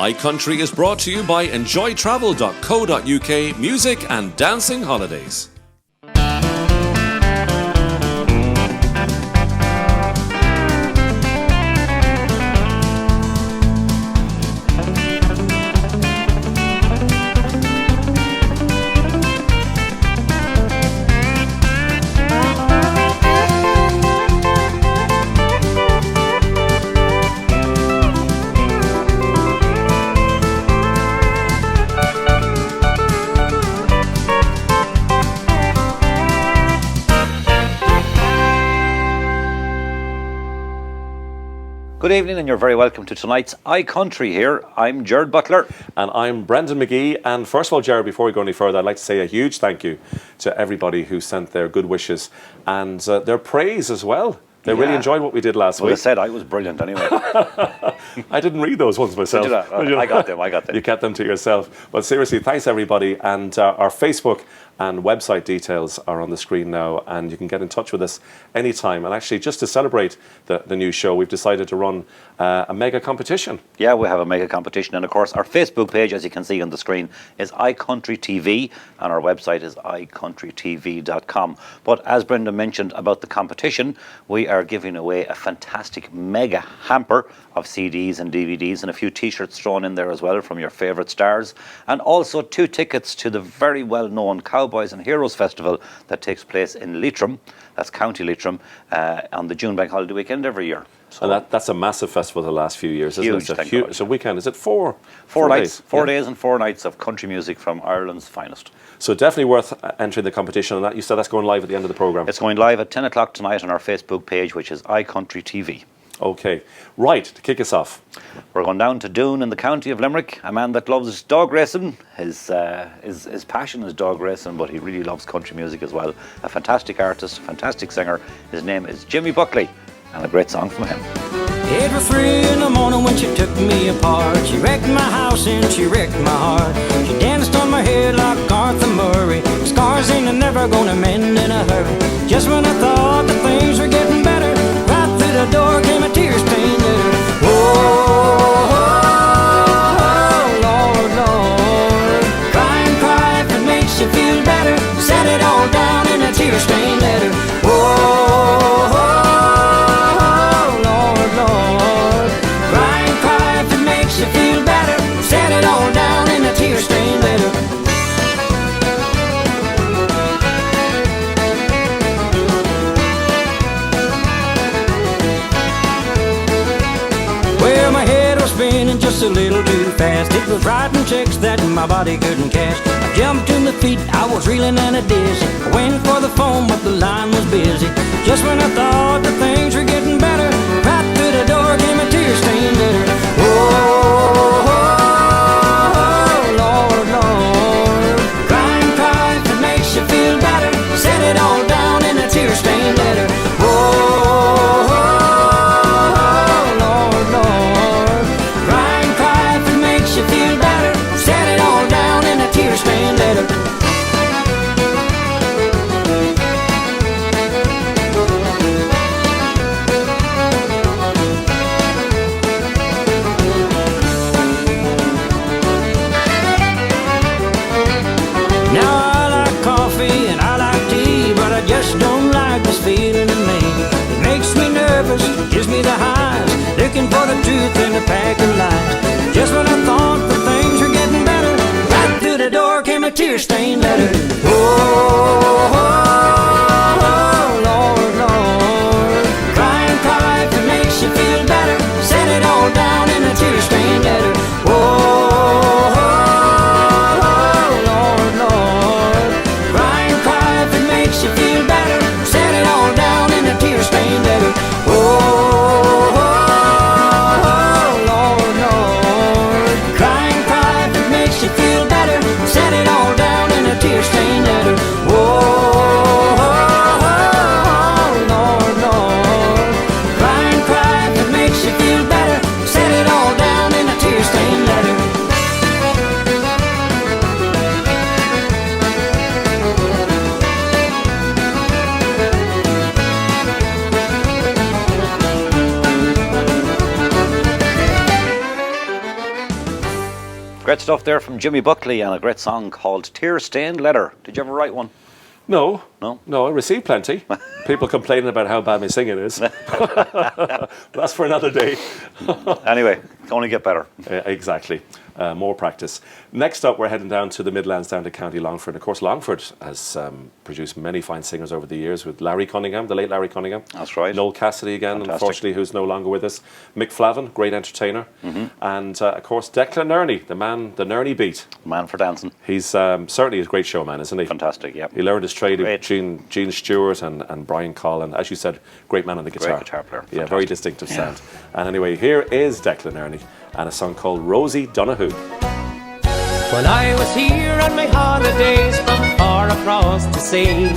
iCountry is brought to you by enjoytravel.co.uk music and dancing holidays. Good evening, and you're very welcome to tonight's iCountry here. I'm Gerard Butler. And I'm Brendan Magee. And first of all, Gerard, before we go any further, I'd like to say a huge thank you to everybody who sent their good wishes and their praise as well. They really enjoyed what we did last week. Well, I said I was brilliant anyway. I didn't read those ones myself. I got them. You kept them to yourself. But seriously, thanks everybody. And our Facebook and website details are on the screen now, and you can get in touch with us anytime. And actually, just to celebrate the new show, we've decided to run a mega competition. Yeah, we have a mega competition. And of course, our Facebook page, as you can see on the screen, is iCountry TV, and our website is iCountryTV.com. But as Brenda mentioned about the competition, we are giving away a fantastic mega hamper of CDs and DVDs and a few t-shirts thrown in there as well from your favourite stars, and also 2 tickets to the very well-known Cowboys and Heroes Festival that takes place in Leitrim, that's County Leitrim, on the June Bank Holiday weekend every year. So and that's a massive festival the last few years, isn't it? It's a weekend. Is it four nights? Days? 4 days and 4 nights of country music from Ireland's finest. So definitely worth entering the competition. And that, you said that's going live at the end of the programme. It's going live at 10 o'clock tonight on our Facebook page, which is iCountry TV. Okay. Right, to kick us off, we're going down to Doon in the county of Limerick. A man that loves dog racing. His passion is dog racing, but he really loves country music as well. A fantastic artist, a fantastic singer. His name is Jimmy Buckley, and a great song from him. It was 3 in the morning when she took me apart. She wrecked my house and she wrecked my heart. She danced on my head like Arthur Murray. Scars ain't never gonna mend in a hurry. Just when I thought that things were getting better, right through the door came a tear-stained letter. Oh, Lord, Lord, cry and cry if it makes you feel better. Set it all down in a tear-stained letter. Just a little too fast. It was writing checks that my body couldn't cash. I jumped to my feet, I was reeling and a dizzy. I went for the phone, but the line was busy. Just when I thought that things were getting better, right through the door came a tear-stained letter. Oh, Lord, Lord, cry and cry if it makes you feel better. Set it all down in a tear-stained letter. Gives me the highs, looking for the truth in a pack of lies. Just when I thought that things were getting better, right through the door came a tear-stained letter. Oh, Lord, Lord, cry and cry if it makes you feel better. Set it all down in a tear-stained letter. Oh, Lord, Lord, cry and cry if it makes you feel better. Set it all down in a tear-stained letter. Tear-stained Great stuff there from Jimmy Buckley and a great song called Tear Stained Leather. Did you ever write one? No. No? No, I received plenty. People complaining about how bad my singing is. That's for another day. Anyway, only get better. Exactly. More practice. Next up, we're heading down to the Midlands, down to County Longford. Of course, Longford has produced many fine singers over the years with Larry Cunningham, the late Larry Cunningham. That's right. Noel Cassidy again, Fantastic. unfortunately, who's no longer with us. Mick Flavin, great entertainer. And, of course, Declan Nerney, the man, the Nerney beat. Man for dancing. He's certainly a great showman, isn't he? Fantastic, yeah. He learned his trade Great. with Gene Stewart and Brian Collin. As you said, great man on the guitar. Great guitar player. Yeah, Fantastic. very distinctive sound. And anyway, here is Declan Nerney and a song called Rosie Donahue. When I was here on my holidays from far across the sea,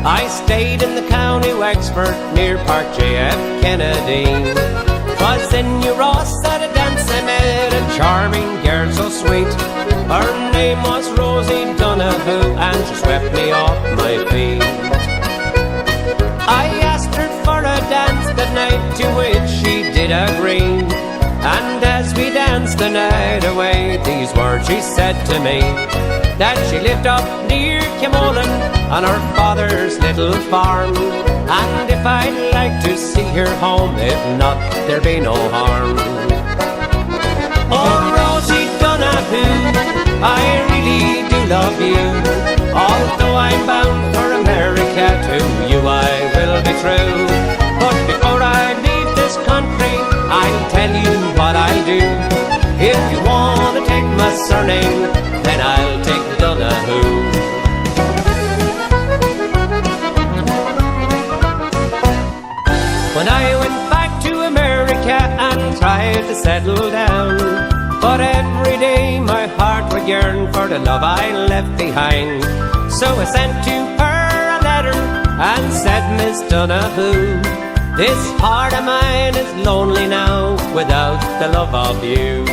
I stayed in the county Wexford near Park J.F. Kennedy. 'Twas in New Ross at a dance I met a charming girl so sweet. Her name was Rosie Donahue and she swept me off my feet. I asked her for a dance that night, to which she did agree. And as we danced the night away, these words she said to me, that she lived up near Kimolin on her father's little farm, and if I'd like to see her home, if not, there'd be no harm. Oh, Rosie Donahue, I really do love you. Although I'm bound for America, to you I will be true. But before I leave this country, I'll tell you what I'll do. If you want to take my surname, then I'll take Donahue. When I went back to America and tried to settle down, but every day my heart would yearn for the love I left behind. So I sent to her a letter and said, Miss Donahue, this heart of mine is lonely now without the love of you.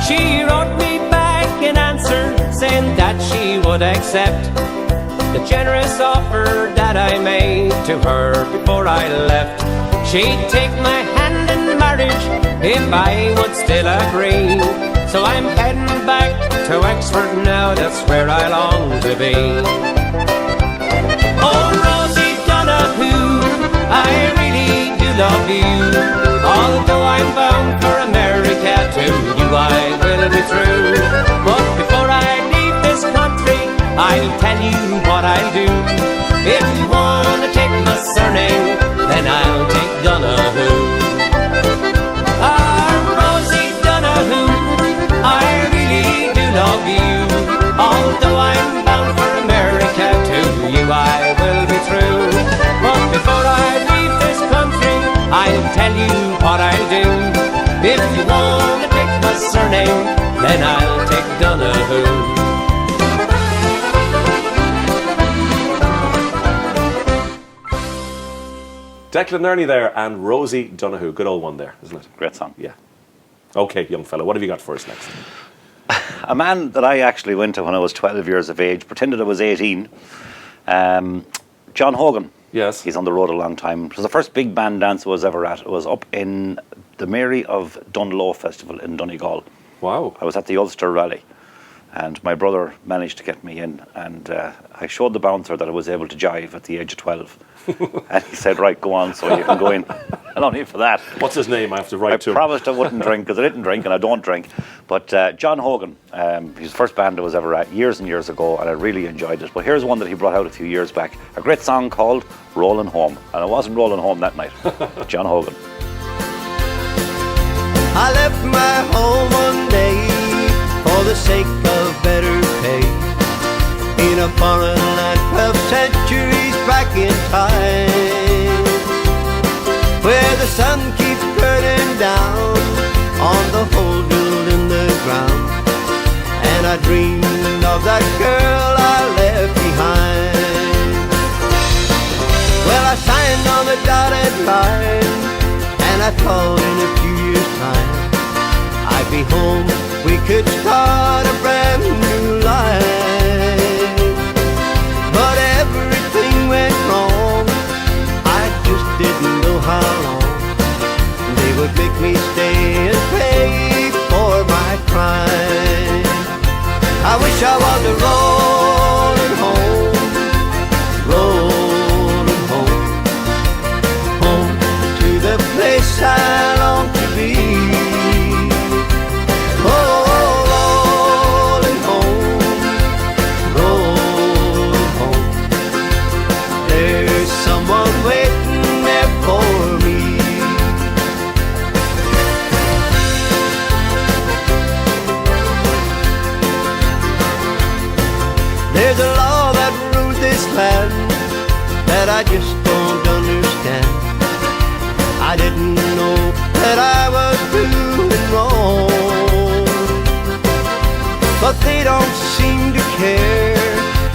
She wrote me back in answer, saying that she would accept the generous offer that I made to her before I left. She'd take my hand in marriage if I would still agree. So I'm heading back to Wexford now, that's where I long to be. Oh, Rosie Donahue, I really do love you. Although I'm bound for America, to you I will be true. But before I leave this country, I'll tell you what I'll do. If you want to take my surname, then I'll take Donahue. Ah, Rosie Donahue, I really do love you. Although I'm bound for America, to you I will be true. But before I leave this country, I'll tell you what I'll do. If you want to take my surname, then I'll take Donahue. Declan Nerney there and Rosie Donahue. Good old one there, isn't it? Great song. Yeah. Okay, young fella, what have you got for us next? A man that I actually went to when I was 12 years of age, pretended I was 18, John Hogan. Yes. He's on the road a long time. It was the first big band dance I was ever at. It was up in the Mary of Dunlow Festival in Donegal. Wow. I was at the Ulster Rally, and my brother managed to get me in, and I showed the bouncer that I was able to jive at the age of 12. And he said, right, go on, so you can go in. And only for that. What's his name? I have to write to him. I promised I wouldn't drink, because I didn't drink and I don't drink. But John Hogan, his first band I was ever at years and years ago, and I really enjoyed it. But here's one that he brought out a few years back. A great song called Rollin' Home. And I wasn't rolling home that night. John Hogan. I left my home one day for the sake of better pay, in a foreign land 12 centuries back in time, where the sun keeps burning down on the hole drilled in the ground, and I dreamed of that girl I left behind. Well, I signed on the dotted line, and I thought in a few years' time I'd be home, we could start a brand new life. But everything went wrong, I just didn't know how long they would make me stay and pay for my crime. plan that I just don't understand. I didn't know that I was doing wrong, but they don't seem to care.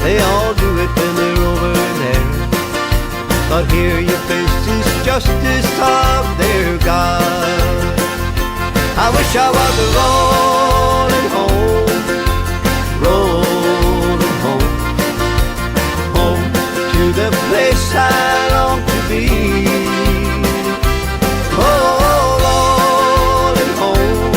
They all do it when they're over there. But here your face is justice of their God. I wish I was rolling home, rolling home, home to the place I long to be. Oh, rolling home,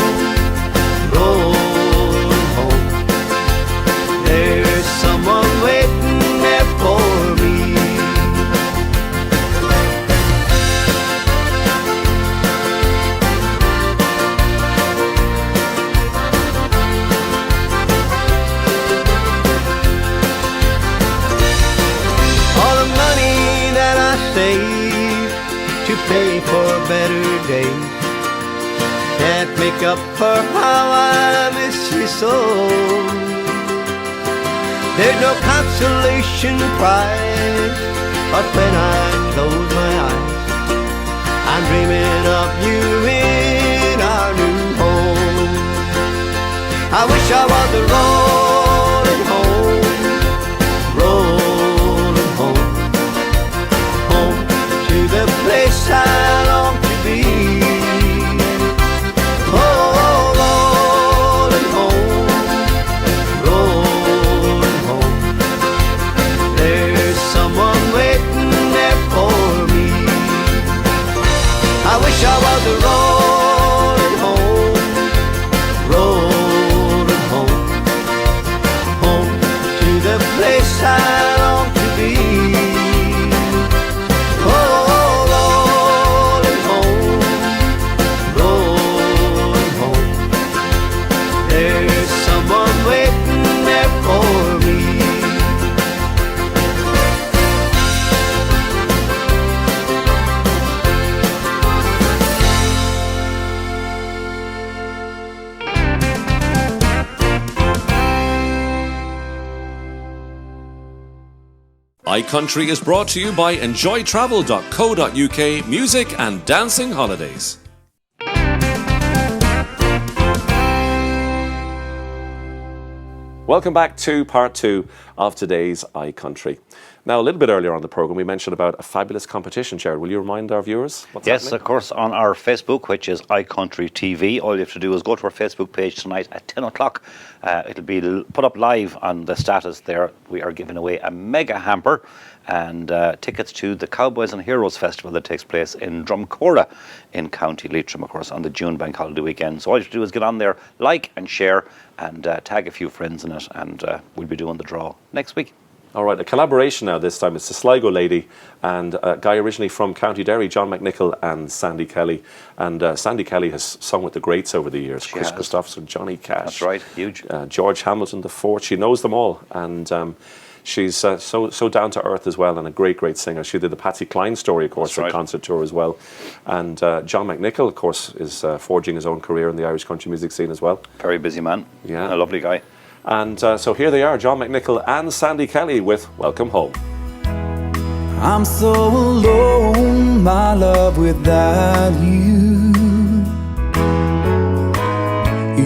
there's someone waiting there for me. To pay for better days can't make up for how I miss you so. There's no consolation prize, but when I close my eyes, I'm dreaming of you in our new home. I wish I was rolling home, rolling home, home to the place I long to be. Oh, rolling home, there's someone waiting there for me. I wish I was rolling home, home to the place I long to be. iCountry is brought to you by enjoytravel.co.uk music and dancing holidays. Welcome back to part 2 of today's iCountry. Now, a little bit earlier on the programme, we mentioned about a fabulous competition, Gerard. Will you remind our viewers what's Yes, happening? of course, on our Facebook, which is iCountry TV. All you have to do is go to our Facebook page tonight at 10 o'clock. It'll be put up live on the status there. We are giving away a mega hamper and tickets to the Cowboys and Heroes Festival that takes place in Drumcora in County Leitrim, of course, on the June Bank Holiday weekend. So all you have to do is get on there, like and share, and tag a few friends in it, and we'll be doing the draw next week. All right, a collaboration now this time. It's the Sligo lady and a guy originally from County Derry, John McNichol and Sandy Kelly. And Sandy Kelly has sung with the greats over the years. Chris Christopherson, Johnny Cash. That's right, huge. George Hamilton, the Fourth. She knows them all. And she's so down to earth as well, and a great singer. She did the Patsy Cline story, of course, her concert tour as well. And John McNichol, of course, is forging his own career in the Irish country music scene as well. Very busy man. Yeah. A lovely guy. And so here they are, John McNichol and Sandy Kelly with Welcome Home. I'm so alone, my love, without you.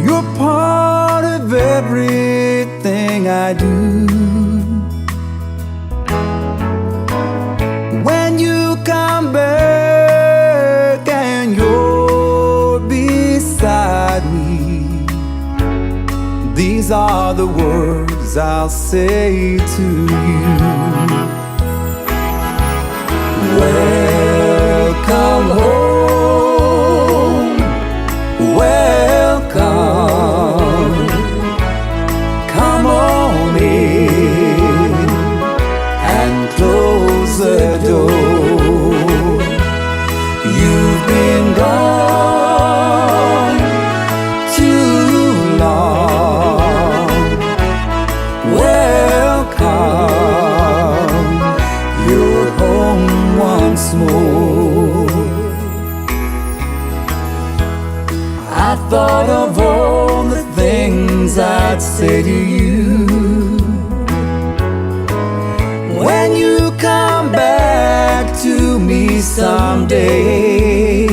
You're part of everything I do. When you come back and you're beside me, these are the words I'll say to you. Welcome home, welcome. Come on in and close the door. You've been gone too long. Welcome, you're home once more. I thought of all the things I'd say to you when someday.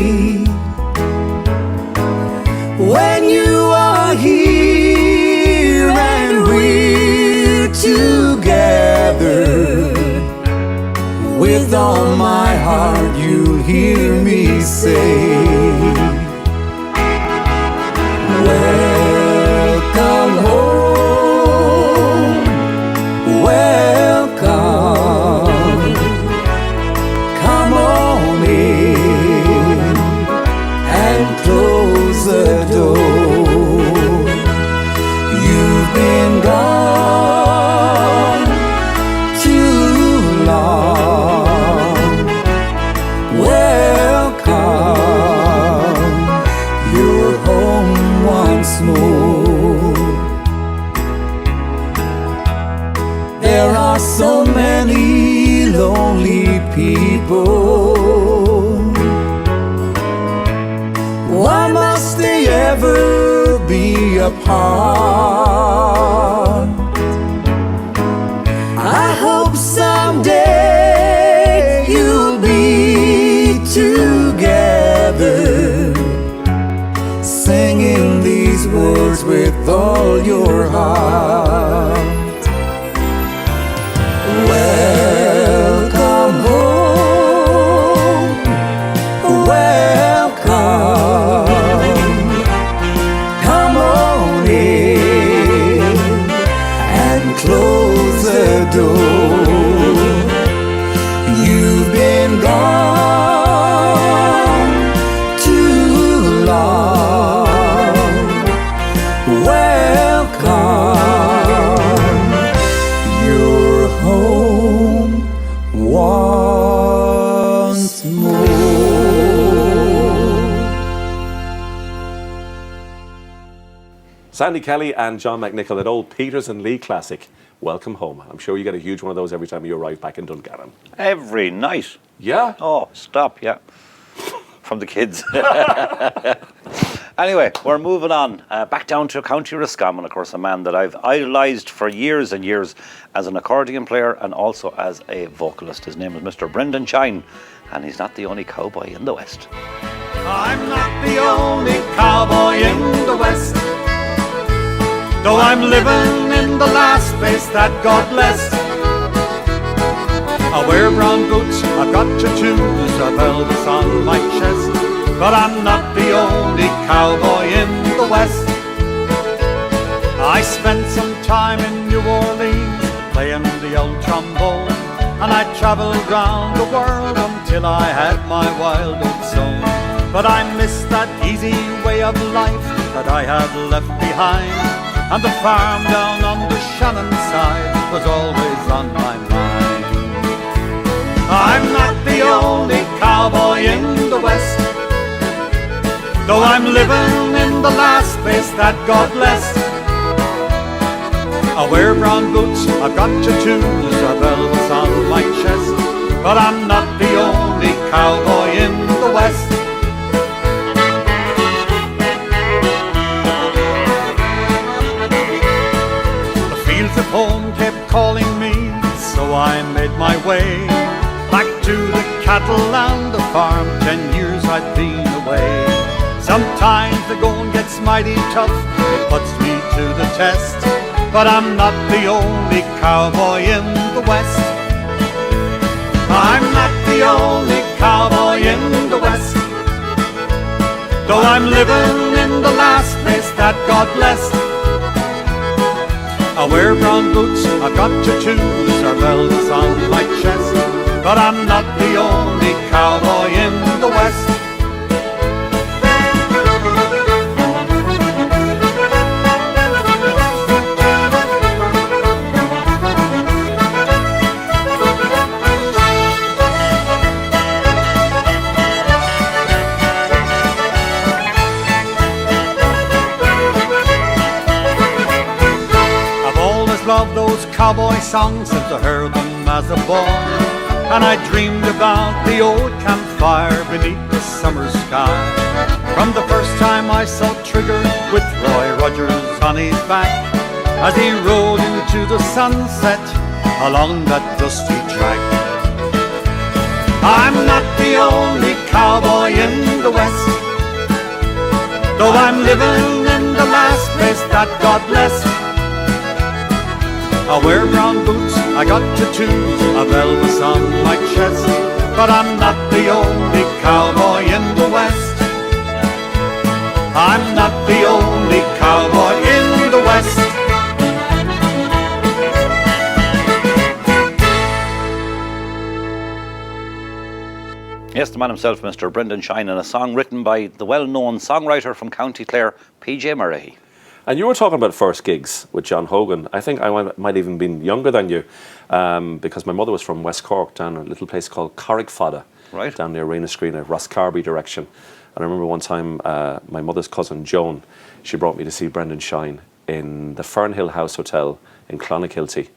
When you are here and we're together, with all my heart you'll hear me say, welcome home, welcome, come on in and close the door. You've been gone too long. Welcome, you're home once more. There are so many lonely people. Why must they ever be apart? I hope someday you'll be together, singing these words with all your heart. Welcome home, welcome, come on in and close the door. You've been gone too long. Welcome, you're home once more. Sandy Kelly and John McNichol, that old Peters and Lee classic, Welcome Home. I'm sure you get a huge one of those every time you arrive back in Dungannon. Every night. Yeah? Oh, stop, yeah. From the kids. Anyway, we're moving on. Back down to County Roscommon, of course, a man that I've idolised for years and years as an accordion player and also as a vocalist. His name is Mr. Brendan Shine, and he's not the only cowboy in the West. I'm not the only cowboy in the West, though I'm living in the last place that God blessed. I wear brown boots, I've got tattoos of Elvis on my chest, but I'm not the only cowboy in the West. I spent some time in New Orleans playing the old trombone, and I traveled round the world until I had my wild oats sown. But I missed that easy way of life that I had left behind, and the farm down on the Shannon side was always on my mind. I'm not the only cowboy in the West, though I'm living in the last place that God blessed. I wear brown boots, I've got tattoos of Elvis on my chest, but I'm not the only cowboy in the West. The fields of home kept calling me, so I made my way back to the cattle and the farm. 10 years I'd been away. Sometimes the going gets mighty tough, it puts me to the test, but I'm not the only cowboy in the West. I'm not the only cowboy in the West, though I'm living in the last place that God blessed. I wear brown boots, I've got tattoos of Elvis on my chest, but I'm not the only cowboy in the West. Loved those cowboy songs since I heard them as a boy, and I dreamed about the old campfire beneath the summer sky. From the first time I saw Trigger with Roy Rogers on his back, as he rode into the sunset along that dusty track. I'm not the only cowboy in the West. Though I'm living in the last place that God bless. I wear brown boots, I got tattoos of Elvis on my chest. But I'm not the only cowboy in the West. I'm not the only cowboy in the West. Yes, the man himself, Mr. Brendan Shine, and a song written by the well-known songwriter from County Clare, PJ Murray. And you were talking about first gigs with John Hogan. I think I might even been younger than you, because my mother was from West Cork, down a little place called Carrickfada, right, down near Reenascreena, Roscarby direction. And I remember one time my mother's cousin Joan, she brought me to see Brendan Shine in the Fernhill House Hotel in Clonakilty.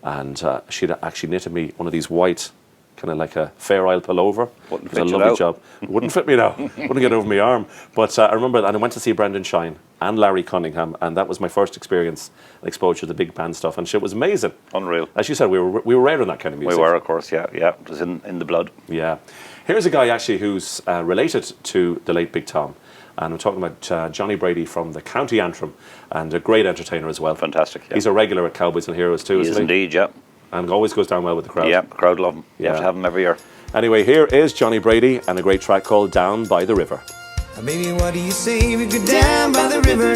And she'd actually knitted me one of these white, kind of like a Fair Isle pullover. Wouldn't it was fit a you lovely out. job. It wouldn't fit me now. Wouldn't get over my arm. But I remember, and I went to see Brendan Shine and Larry Cunningham, and that was my first experience and exposure to the big band stuff, and shit was amazing. Unreal. As you said, we were rare in that kind of music. We were, of course, yeah. It was in the blood. Yeah. Here's a guy actually who's related to the late Big Tom, and I'm talking about Johnny Brady from the County Antrim, and a great entertainer as well. Fantastic, yeah. He's a regular at Cowboys and Heroes too, He isn't is he? indeed, yeah. And always goes down well with the crowd. Yeah, the crowd love him. You Yeah. have to have him every year. Anyway, here is Johnny Brady and a great track called Down by the River. Baby, what do you say we go down by the river,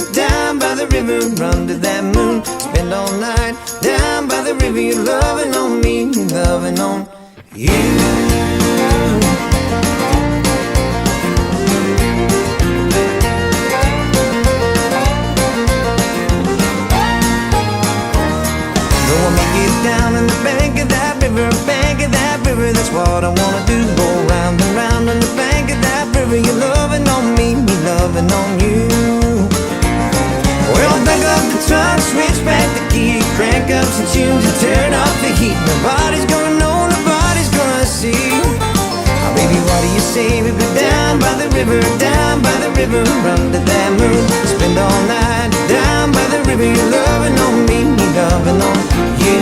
run to that moon, spend all night down by the river, you're loving on me, loving on you. Down in the bank of that river, that's what I wanna do. Go round and round on the bank of that river. You're loving on me, me loving on you. Well, back up the truck, switch back the key, crank up some tunes and turn off the heat. Nobody's gonna know, nobody's gonna see. Oh, baby, what do you say we go down by the river, run to that moon, spend all night down by the river. You're loving on me, me loving on you.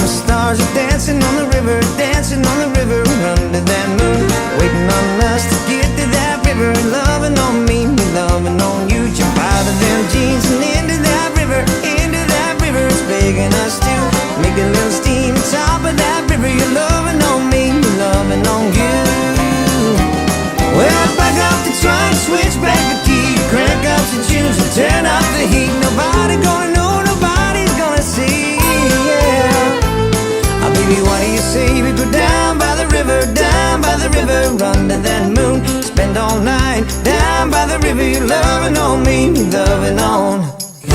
Stars are dancing on the river, run to that moon, waiting on us to get to that river, loving on me, me loving on you. Jump out of them jeans and into that river, it's begging us to make a little steam on top of that river. You're loving on me, me loving on you. Well, back up the trunk, switch back the key, crank up some tunes and turn up the heat. Nobody gonna know, nobody's gonna see. Baby, what do you say we go down by the river, run to that moon, spend all night down by the river. You're loving on me, loving on you.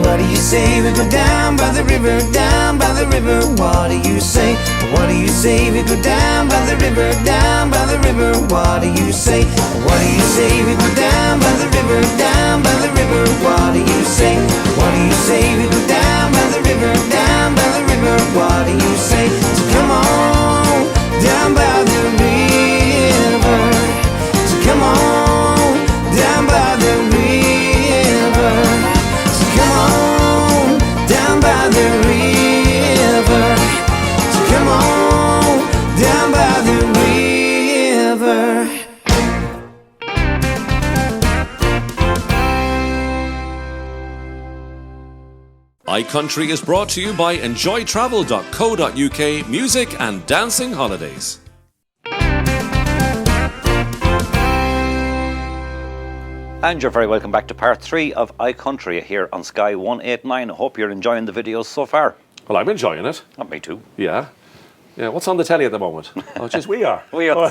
What do you say we go down by the river, what do you say? What do you say we go down by the river, what do you say? What do you say we go down by the river, what do you say? What do you say we go down by the river, what do you say? So come on, down by the river, so come on, down by the river, so come on, down by the river, so come on, down by the river. iCountry is brought to you by enjoytravel.co.uk music and dancing holidays. And you're very welcome back to part 3 of iCountry here on Sky 189. I hope you're enjoying the videos so far. Well, I'm enjoying it. Not me too. Yeah. Yeah, what's on the telly at the moment? Oh, just we are. We are.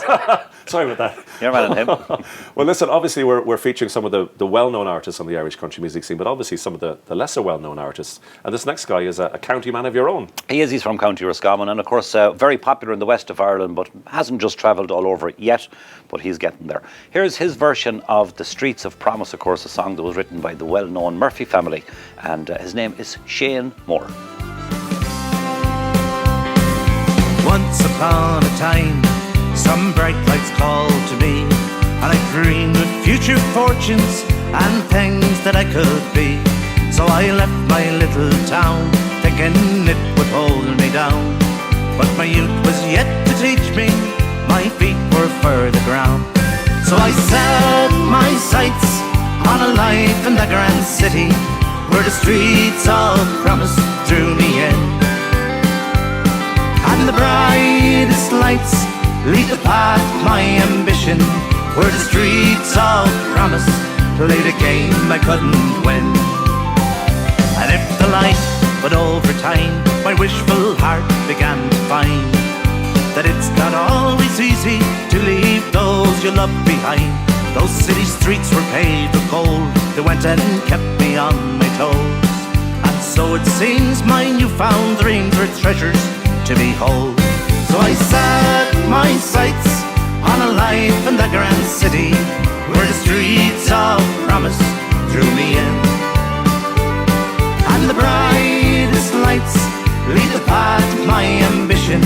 Sorry about that. You're man and him. Well, listen, obviously we're featuring some of the well-known artists on the Irish country music scene, but obviously some of the lesser well-known artists. And this next guy is a county man of your own. He is. He's from County Roscommon, and of course very popular in the west of Ireland, but hasn't just travelled all over it yet, but he's getting there. Here's his version of The Streets of Promise, of course, a song that was written by the well-known Murphy family, and his name is Shane Moore. Once upon a time, some bright lights called to me, and I dreamed of future fortunes and things that I could be. So I left my little town, thinking it would hold me down. But my youth was yet to teach me, my feet were further ground. So I set my sights on a life in the grand city, where the streets of promise drew me in. And the brightest lights lead the path to my ambition, where the streets of promise played a game I couldn't win. And if the light, but over time, my wishful heart began to find that it's not always easy to leave those you love behind. Those city streets were paved with gold, they went and kept me on my toes. And so it seems my newfound dreams were treasures to behold. So I set my sights on a life in the grand city, where the streets of promise drew me in. And the brightest lights lead the path to my ambition,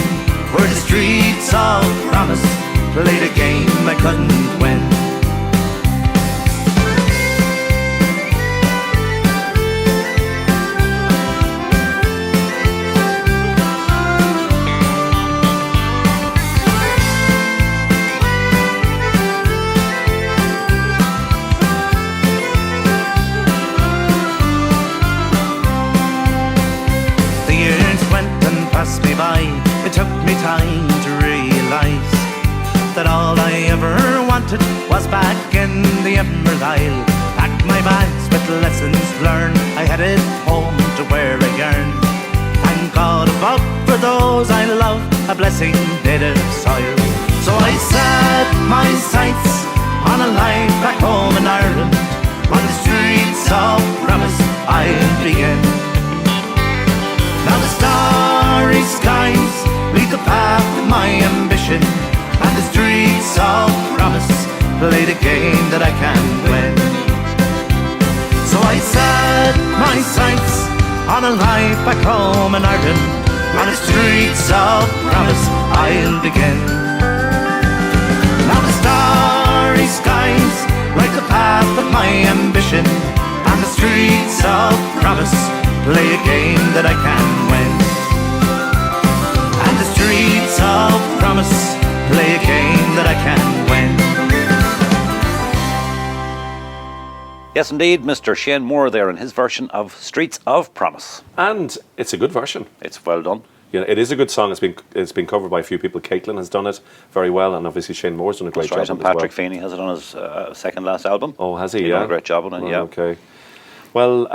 where the streets of promise played a game I couldn't win. Passed me by, it took me time to realise that all I ever wanted was back in the Emerald Isle. Packed my bags with lessons learned, I headed home to where I yearned. And God above, for those I love, a blessing native soil. So I set my sights on a life back home in Ireland, on the streets of promise I'll begin. Now the starry skies lead the path to my ambition, and the streets of promise play the game that I can win. So I set my sights on a life back home in Ireland, on the streets of promise I'll begin. Now the starry skies light the path of my ambition, and the streets of promise play a game that I can win. And the streets of promise play a game that I can win. Yes, indeed, Mr. Shane Moore there in his version of Streets of Promise. And it's a good version. It's well done. Yeah, it is a good song. It's been covered by a few people. Caitlin has done it very well, and obviously Shane Moore's done a great job. And Patrick Feeney has it on his second last album. Oh, has he? He's done a great job on it, yeah. Okay. Well,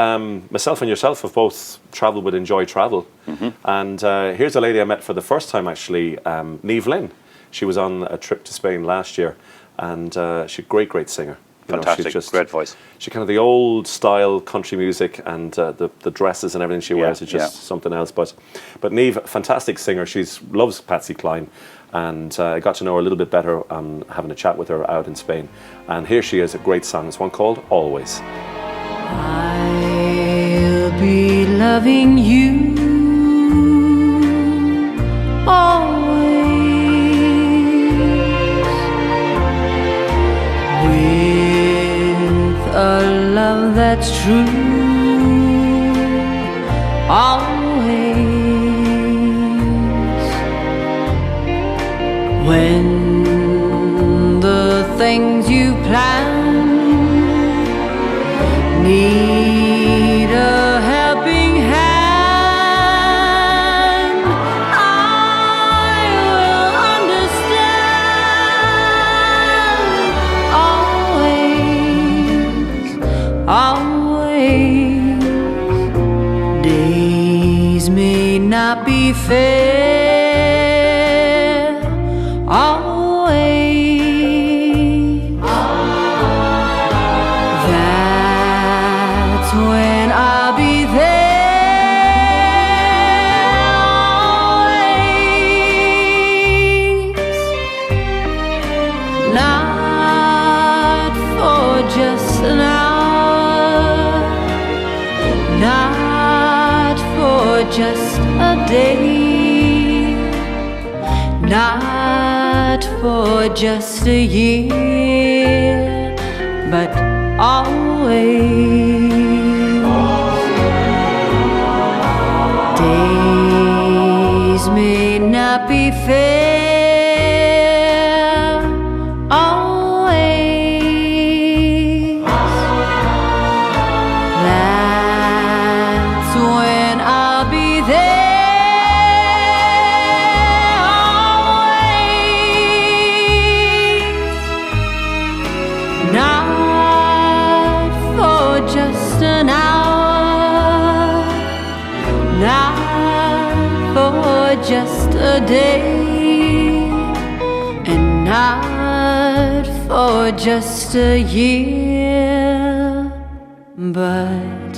myself and yourself have both travelled with Enjoy Travel. Mm-hmm. And here's a lady I met for the first time, actually, Niamh Lynn. She was on a trip to Spain last year, and she's a great singer. Fantastic, great voice. She kind of the old style country music, and the dresses and everything she wears is just something else. But Niamh, fantastic singer. She loves Patsy Cline, and I got to know her a little bit better having a chat with her out in Spain. And here she is, a great song. It's one called Always. I'll be loving you always, with a love that's true, always. When the things you plan need a helping hand, I will understand always, always. Day not be fair always. That's when I'll be there always. Not for just an hour, not for just a day, not for just a year, but always. Days may not be fair always. That's when I'll be there always. Not for just an hour, not for just a day, and not for just a year, but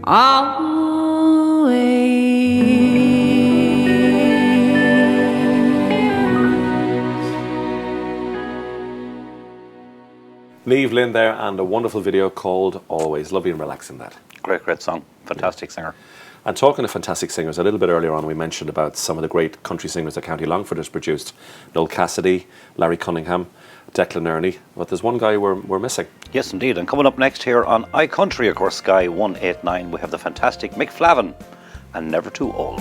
always. Niamh Lynn there, and a wonderful video called Always. Lovely and relaxing, that. Great song. Fantastic singer. And talking of fantastic singers, a little bit earlier on we mentioned about some of the great country singers that County Longford has produced. Noel Cassidy, Larry Cunningham, Declan Nerney. But there's one guy we're missing. Yes, indeed. And coming up next here on iCountry, of course, Sky 189, we have the fantastic Mick Flavin and Never Too Old.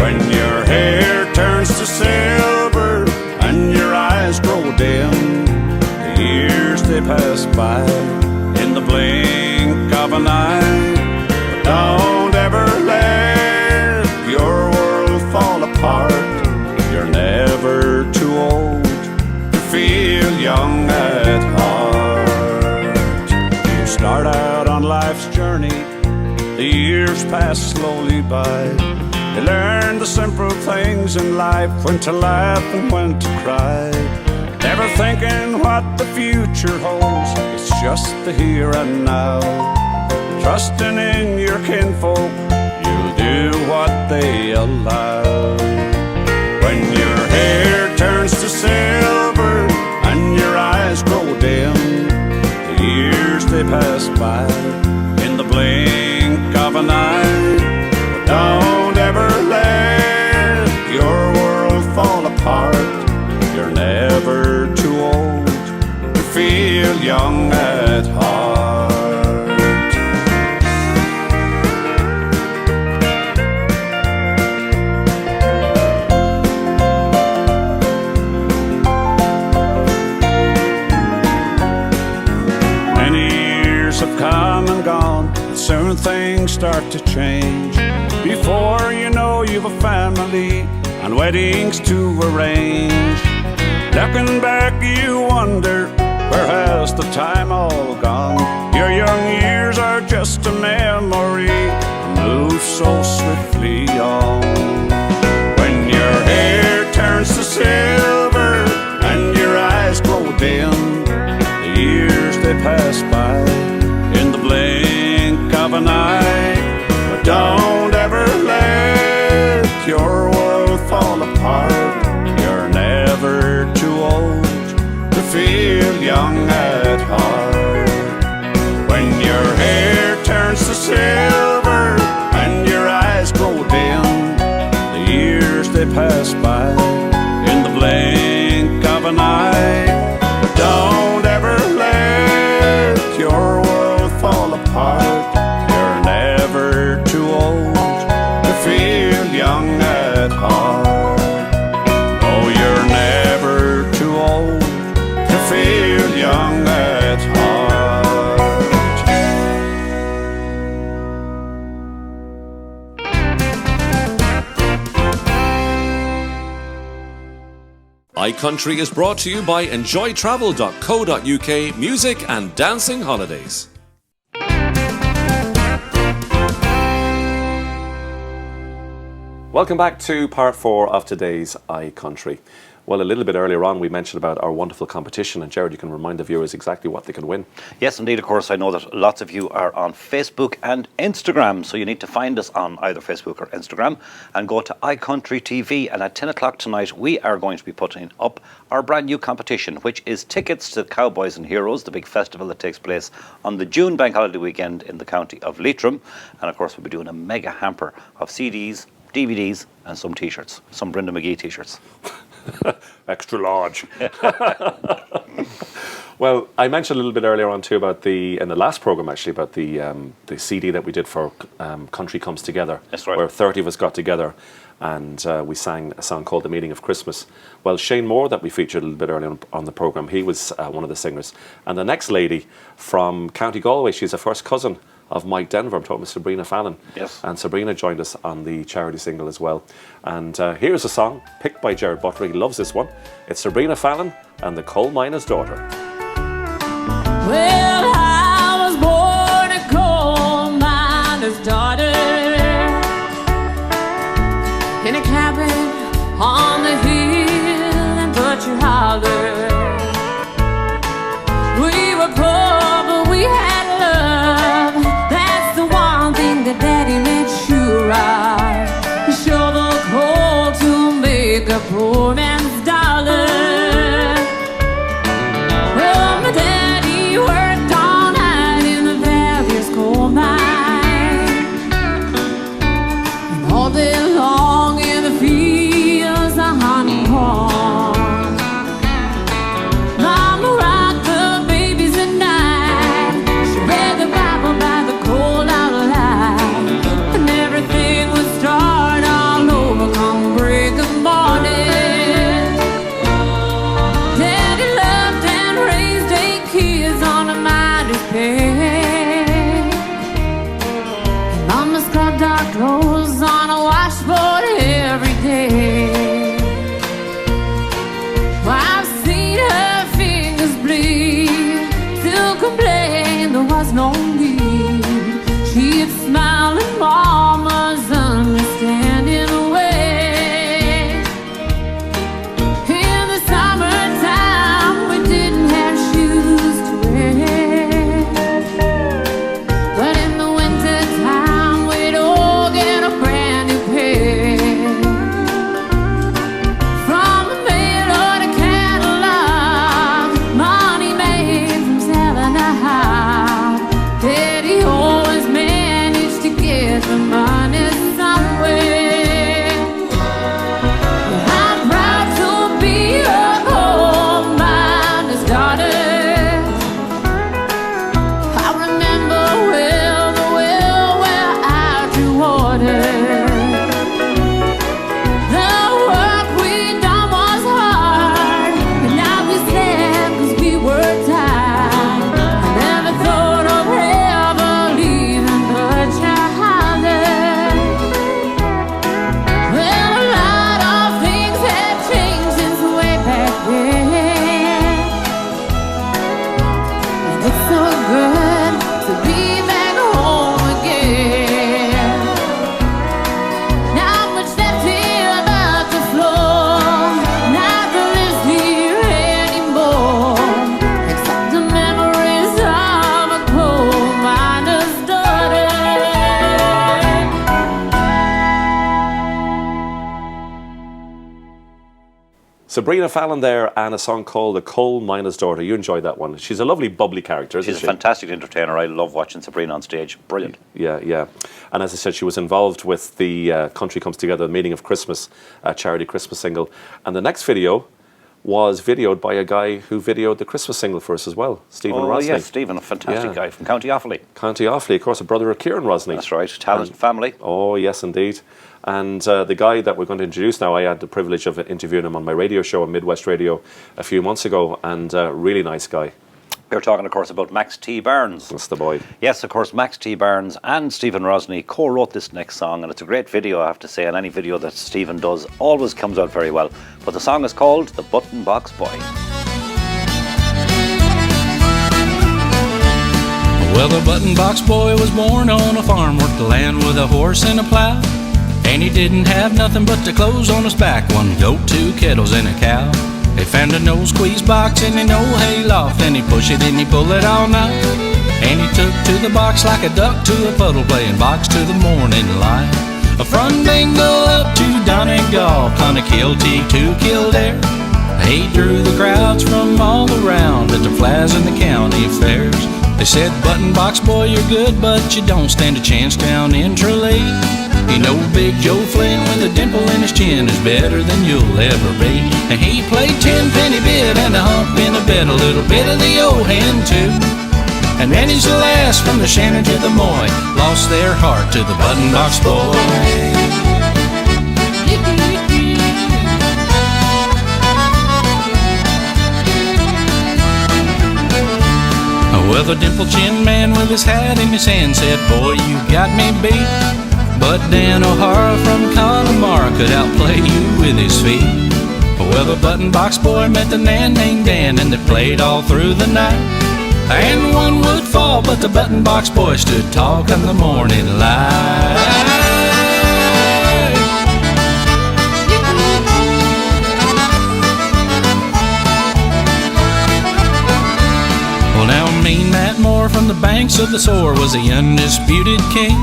When your hair turns to silver and your eyes grow dim, the years they pass by in the blink of an eye. But don't ever let your world fall apart. You're never too old to feel young at heart. You start out on life's journey, the years pass slowly by. You learn the simple things in life, when to laugh and when to cry. Never thinking what the future holds, it's just the here and now. Trusting in your kinfolk, you'll do what they allow. When your hair turns to silver and your eyes grow dim, the years they pass by in the blink of an eye. But don't ever let your world fall apart. You're never too old to feel young at heart. Many years have come and gone, and soon things start to change. Before you know, you've a family and weddings to arrange. Looking back, you wonder, where has the time all gone? Your young years are just a memory, move so swiftly on. When your hair turns to silver and your eyes grow dim, the years they pass by in the blink of an eye. But don't ever let your world fall apart. You're never too old to feel young at heart. When your hair turns to silver and your eyes grow dim, the years they pass by in the blink of an eye. But don't ever let your world fall apart. You're never too old to feel young at heart. Oh, you're never too old to feel young at heart. iCountry is brought to you by enjoytravel.co.uk music and dancing holidays. Welcome back to part 4 of today's iCountry. Well, a little bit earlier on, we mentioned about our wonderful competition, and Gerard, you can remind the viewers exactly what they can win. Yes, indeed. Of course, I know that lots of you are on Facebook and Instagram, so you need to find us on either Facebook or Instagram and go to iCountry TV. And at 10 o'clock tonight, we are going to be putting up our brand new competition, which is tickets to Cowboys and Heroes, the big festival that takes place on the June bank holiday weekend in the county of Leitrim. And of course, we'll be doing a mega hamper of CDs, DVDs, and some T-shirts, some Brenda McGee T-shirts. Extra large. Well, I mentioned a little bit earlier on too about in the last programme actually, about the CD that we did for Country Comes Together. That's right. Where 30 of us got together and we sang a song called The Meaning of Christmas. Well, Shane Moore, that we featured a little bit earlier on the programme, he was one of the singers. And the next lady from County Galway, she's a first cousin of Mike Denver. I'm talking with Sabrina Fallon. Yes. And Sabrina joined us on the charity single as well. And here's a song picked by Gerard Butler. He loves this one. It's Sabrina Fallon and the Coal Miner's Daughter. Well, I was born a coal miner's daughter in a cabin on the hill in Butcher Holler. We were poor, but we had love. That's the one thing that Daddy made sure of. He shoveled coal to make a poor man's dollar. Well, my daddy worked all night in the various coal mine, and all day long in the fields of honey corn. Mama rocked the babies at night. She read the Bible by the cold out light, and everything would start all over come break of morning. Daddy loved and raised 8 kids on a miner's pay, and Mama scrubbed our clothes on a washboard every day. Well, I've seen her fingers bleed, still complain there was no need. She'd smile in Mama's understanding way. In the summertime we didn't have shoes to wear, but in the wintertime we'd all get a brand new pair. From a mail order catalog, money made from selling a house. Daddy always managed to get the money somewhere. I'm proud to be a coal miner's daughter. I remember well the well where I drew water. The work we done was hard, and now we slept 'cause we were tired. I never thought of ever leaving Butcher Holler. Well, a lot of things have changed since way back then, and it's so good to be back home again. Not much left here about the floor, nothing lives here anymore, except the memories of a coal miner's daughter. Sabrina Fallon there, and a song called The Coal Miner's Daughter. You enjoyed that one. She's a lovely, bubbly character, isn't She's she? a fantastic entertainer. I love watching Sabrina on stage. Brilliant. Yeah, yeah. And as I said, she was involved with the Country Comes Together, The Meaning of Christmas, charity Christmas single. And the next video was videoed by a guy who videoed the Christmas single for us as well, Stephen Oh, Rosney. yes, Stephen, a fantastic guy from County Offaly. County Offaly, of course, a brother of Kieran Rosney. That's right. Talented family. Oh, yes, indeed. And the guy that we're going to introduce now, I had the privilege of interviewing him on my radio show on Midwest Radio a few months ago, and really nice guy. We're talking, of course, about Max T. Barnes. That's the boy. Yes, of course, Max T. Barnes and Stephen Rosney co-wrote this next song, and it's a great video, I have to say, and any video that Stephen does always comes out very well. But the song is called The Button Box Boy. Well, the button box boy was born on a farm, worked the land with a horse and a plow. And he didn't have nothing but the clothes on his back, one goat, 2 kettles, and a cow. He found a no squeeze box and an old hay loft, and he push it and he pull it all night. And he took to the box like a duck to a puddle, playing box to the morning light. From Bingle up to Donegal, Clonakilty to Kildare, he drew the crowds from all around at the Flies and the county fairs. They said, Button Box Boy, you're good, but you don't stand a chance down in Tralee. You know Big Joe Flynn with a dimple in his chin is better than you'll ever be. And he played 10-penny bit and a hump in a bed, a little bit of the old hen too. And many's the last from the Shannon to the Moy lost their heart to the Button Box Boy. Well, the dimple-chin man with his hat in his hand said, Boy, you got me beat. But Dan O'Hara from Connemara could outplay you with his feet. Well, the Button Box Boy met the man named Dan, and they played all through the night. And one would fall, but the Button Box Boy stood tall come the morning light. Well, now mean Matt Moore from the banks of the Soar was the undisputed king.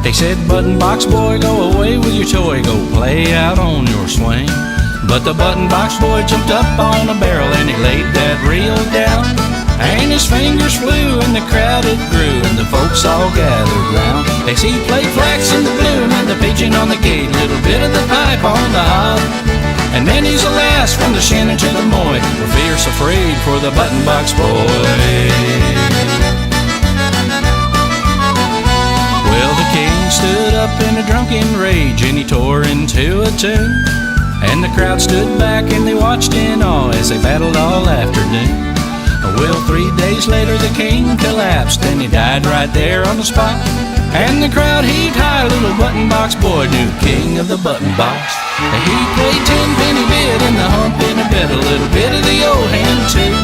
They said, Button Box Boy, go away with your toy, go play out on your swing. But the Button Box Boy jumped up on a barrel and he laid that reel down. And his fingers flew and the crowd it grew and the folks all gathered round. As he played Flax in the Bloom and the Pigeon on the Gate, little bit of the pipe on the hob. And many's the last from the Shannon to the Moy were fierce afraid for the Button Box Boy. Well, the king stood up in a drunken rage and he tore into a tune. And the crowd stood back and they watched in awe as they battled all afternoon. Well, 3 days later the king collapsed and he died right there on the spot. And the crowd heaved high, little Button Box Boy, new king of the Button Box. And he played 10-penny bit and the hump in a bed, a little bit of the old hand too.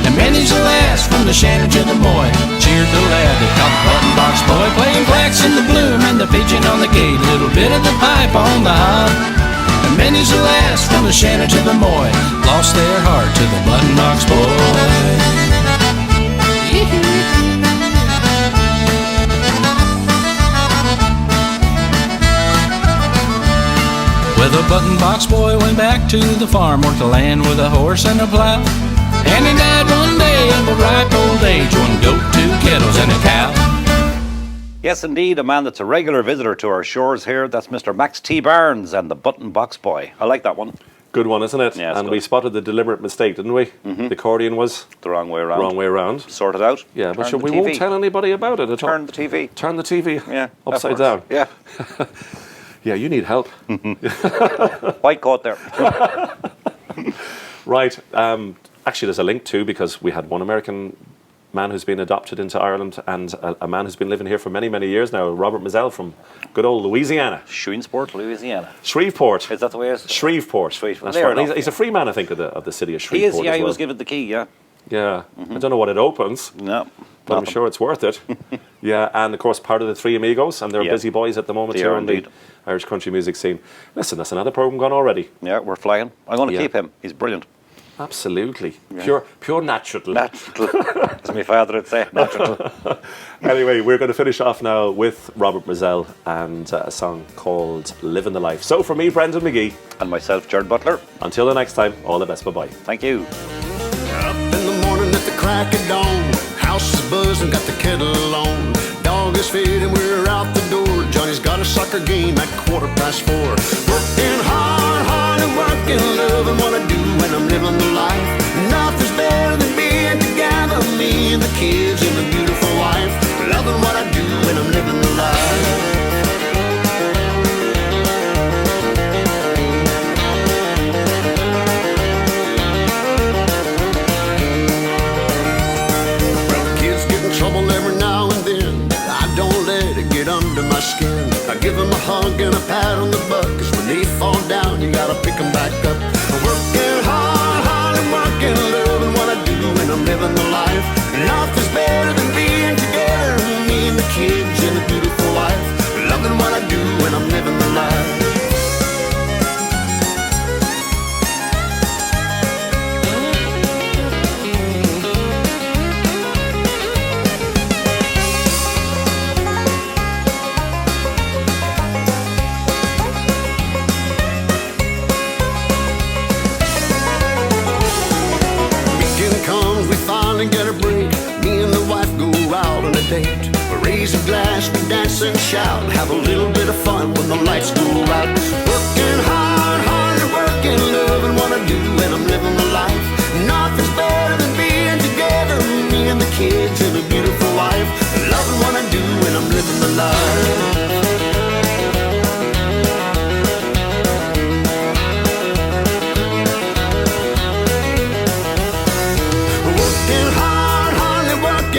And many's the last from the Shannon to the Moy cheered the lad that caught the Button Box Boy, playing Flax in the Bloom and the Pigeon on the Gate, little bit of the pipe on the hob. And many's the last from the Shannon to the Moy lost their heart to the Button Box Boy. Well, the Button Box Boy went back to the farm, worked the land with a horse and a plow. And he died one day of a ripe old age, one goat, 2 kettles, and a cow. Yes, indeed, a man that's a regular visitor to our shores here. That's Mr. Max T. Barnes and the Button Box Boy. I like that one. Good one, isn't it? Yeah, and good. we spotted the deliberate mistake, didn't we? Mm-hmm. The accordion was the wrong way around. Wrong way around. Sort it out. Yeah, but Turn we the won't TV. tell anybody about it at all. Turn the TV. Turn the TV Yeah, upside that down. works. Yeah. Yeah, you need help. White coat there. Right. Actually, there's a link too, because we had one American man who's been adopted into Ireland and a man who's been living here for many, many years now, Robert Mizzell from good old Louisiana. Shreveport, Louisiana. Shreveport. Is that the way it is? Shreveport. Shreveport. That's right. He's a free man, I think, of the city of Shreveport. He is, yeah, as he well. was given the key, yeah. Yeah. I don't know what it opens. No. But I'm sure it's worth it. Yeah, and of course part of the Three Amigos, and they're Yeah. busy boys at the moment They here are on the indeed. Irish country music scene. Listen, that's another programme gone already. Yeah, we're flying. I'm going to Yeah. keep him. He's brilliant. Absolutely. Yeah. Pure natural. Natural. As my father would say, natural. Anyway, we're going to finish off now with Robert Mizzell and a song called Living the Life. So for me, Brendan McGee. And myself, Gerard Butler. Until the next time, all the best. Bye-bye. Thank you. Up in the morning at the crack of dawn, house is buzzing, got the kettle on. Dog is fed and we're out the door. Johnny's got a soccer game at 4:15. Working hard and working, loving what I do when I'm living the life. Nothing's better than being together, me and the kids and the beautiful wife. Loving what I do when I'm living the life. Trouble every now and then, I don't let it get under my skin. I give them a hug and a pat on the butt, 'cause when they fall down, you gotta pick them back up. Working hard and working, loving what I do when I'm living the life. Nothing's better than being together, me and the kids and the beautiful wife. Loving what I do when I'm living the life. and shout, have a little bit of fun when the lights go out. Working hard, hardly working, loving what I do, and I'm living the life. Nothing's better than being together, me and the kids and a beautiful wife. Loving what I do, and I'm living the life.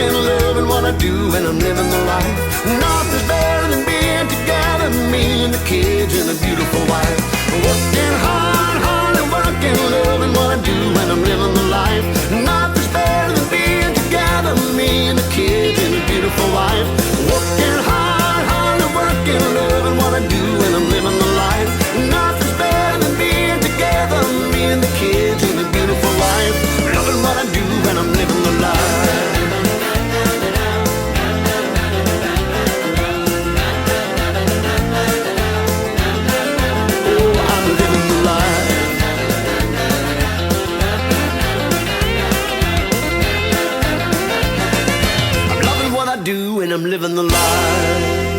Loving what I do, and I'm living the life. Nothing's better than being together, me and the kids and a beautiful wife. Working hard, hardly working, loving what I do, and I'm living the life. Nothing's better than being together, me and the kids and a beautiful wife. Working hard, hardly working, loving what I do, and I'm living the life. Nothing's better than being together, me and the kids and a beautiful wife. Loving what I do, and I'm living the life. And I'm living the life.